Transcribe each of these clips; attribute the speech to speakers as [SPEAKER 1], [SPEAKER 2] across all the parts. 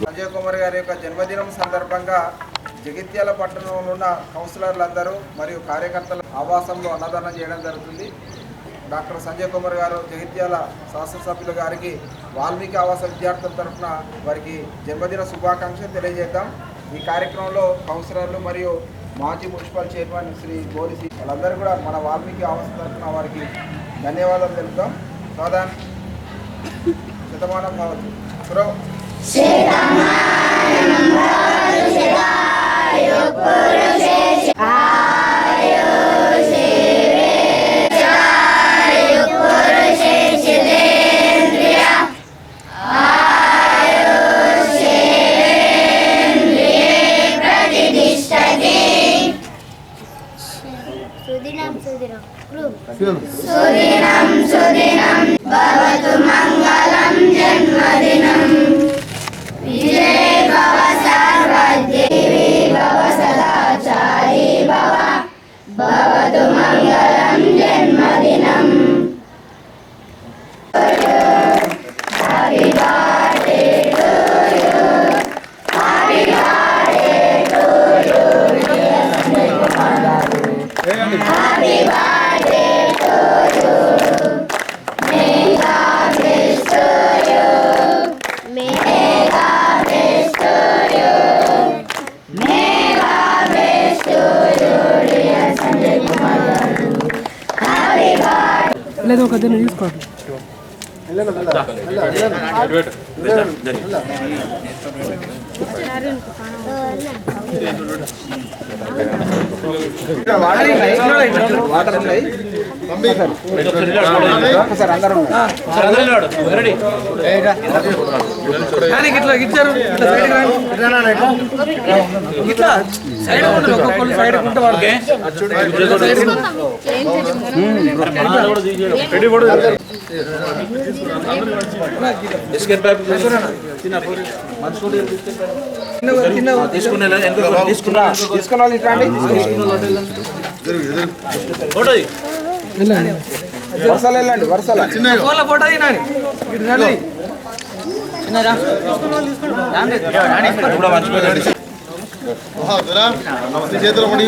[SPEAKER 1] సంజయ్ కుమార్ గారి యొక్క జన్మదినం సందర్భంగా జగిత్యాల పట్టణంలో ఉన్న కౌన్సిలర్లందరూ మరియు కార్యకర్తల ఆవాసంలో అన్నదానం చేయడం జరుగుతుంది. డాక్టర్ సంజయ్ కుమార్ గారు జగిత్యాల శాసనసభ్యుల గారికి వాల్మీకి ఆవాస విద్యార్థుల తరఫున వారికి జన్మదిన శుభాకాంక్షలు తెలియజేద్దాం. ఈ కార్యక్రమంలో కౌన్సిలర్లు మరియు మాజీ మున్సిపల్ చైర్మన్ శ్రీ గోరిసి వాళ్ళందరూ కూడా మన వాల్మీకి ఆవాస తరఫున వారికి ధన్యవాదాలు తెలుపుతాం. సోదాన్ శతమానం భవతు.
[SPEAKER 2] సుదినం సుదినం భవతు మంగళం జన్మదినం విజయ భవ సర్వదేవి భవ సదాచారి భవ భవతు మంగళం జన్మదినం. Happy birthday to you, happy birthday to you, happy birthday to you. May God bless to you. May God bless to you. May God bless to you, dear Sanjay Kumar garu. Happy birthday.
[SPEAKER 3] లేదు ఒక దిన తీసుకోండి. ఇచ్చారు ఇట్లా side ఉంటుంది side ఉంటే వాడికి
[SPEAKER 1] వరుసలు వెళ్ళండి. వరుసల
[SPEAKER 3] ఫోటో తినాలి
[SPEAKER 4] చేతులు పడి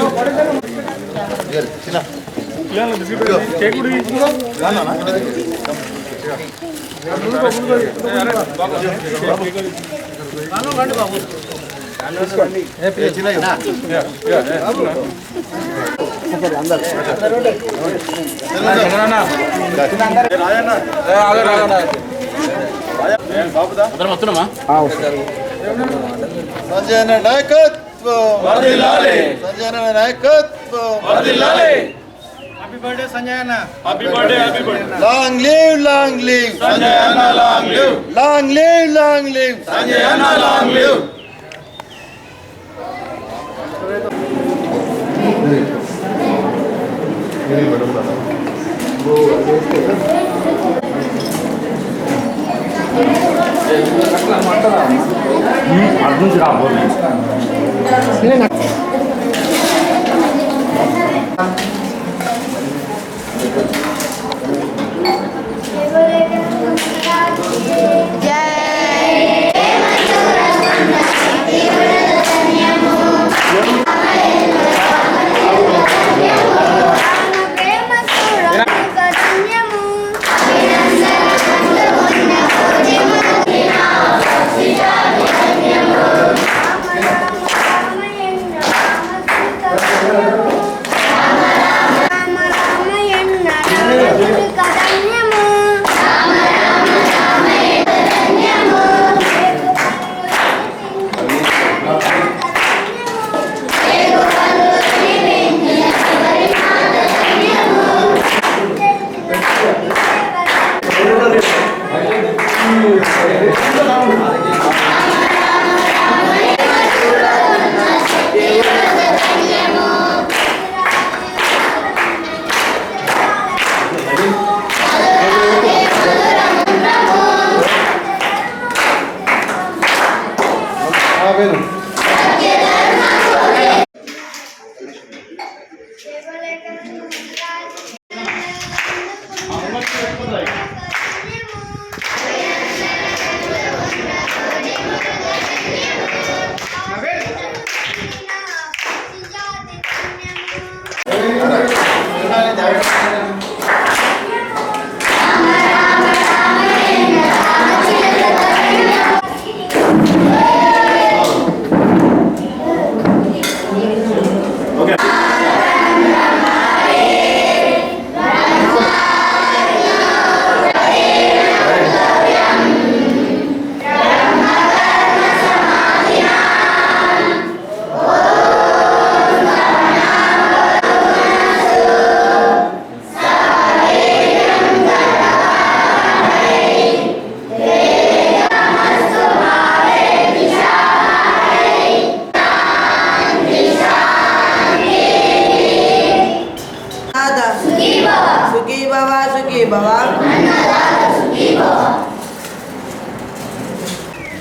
[SPEAKER 4] సంజయ్ నాయకత్వం, సంజయ్ నాయకత్వం.
[SPEAKER 1] హ్యాపీ బర్త్డే సంజయ్ అన్న.
[SPEAKER 4] Long live, long live Sanjay అన్న, long live, long live, long live Sanjay అన్న, లాంగ్ లివ్.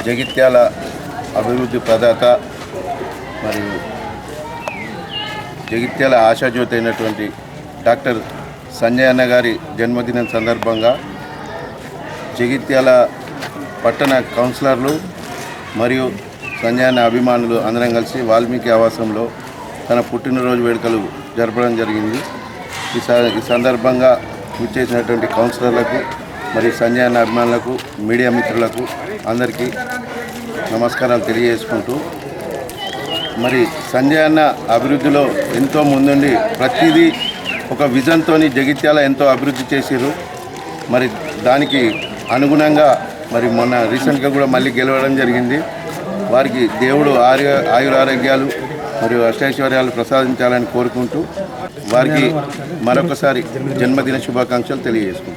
[SPEAKER 5] జగిత్యాల అభివృద్ధి ప్రదాత మరియు జగిత్యాల ఆశాజ్యోతి అయినటువంటి డాక్టర్ సంజయ్ అన్న గారి జన్మదినం సందర్భంగా జగిత్యాల పట్టణ కౌన్సిలర్లు మరియు సంజయ్ అన్న అభిమానులు అందరం కలిసి వాల్మీకి ఆవాసంలో తన పుట్టినరోజు వేడుకలు జరపడం జరిగింది. ఈ సందర్భంగా విచ్చేసినటువంటి కౌన్సిలర్లకు మరియు సంజయ్ అన్న అభిమానులకు, మీడియా మిత్రులకు అందరికీ నమస్కారాలు తెలియజేసుకుంటూ, మరి సంజయ్ అన్న అభివృద్ధిలో ఎంతో ముందుండి ప్రతిదీ ఒక విజన్తో జగిత్యాల ఎంతో అభివృద్ధి చేసిర్రు. మరి దానికి అనుగుణంగా మరి మొన్న రీసెంట్గా కూడా మళ్ళీ గెలవడం జరిగింది. వారికి దేవుడు ఆయురారోగ్యాలు మరియు అష్టైశ్వర్యాలు ప్రసాదించాలని కోరుకుంటూ వారికి మరొకసారి జన్మదిన శుభాకాంక్షలు తెలియజేసుకుంటాం.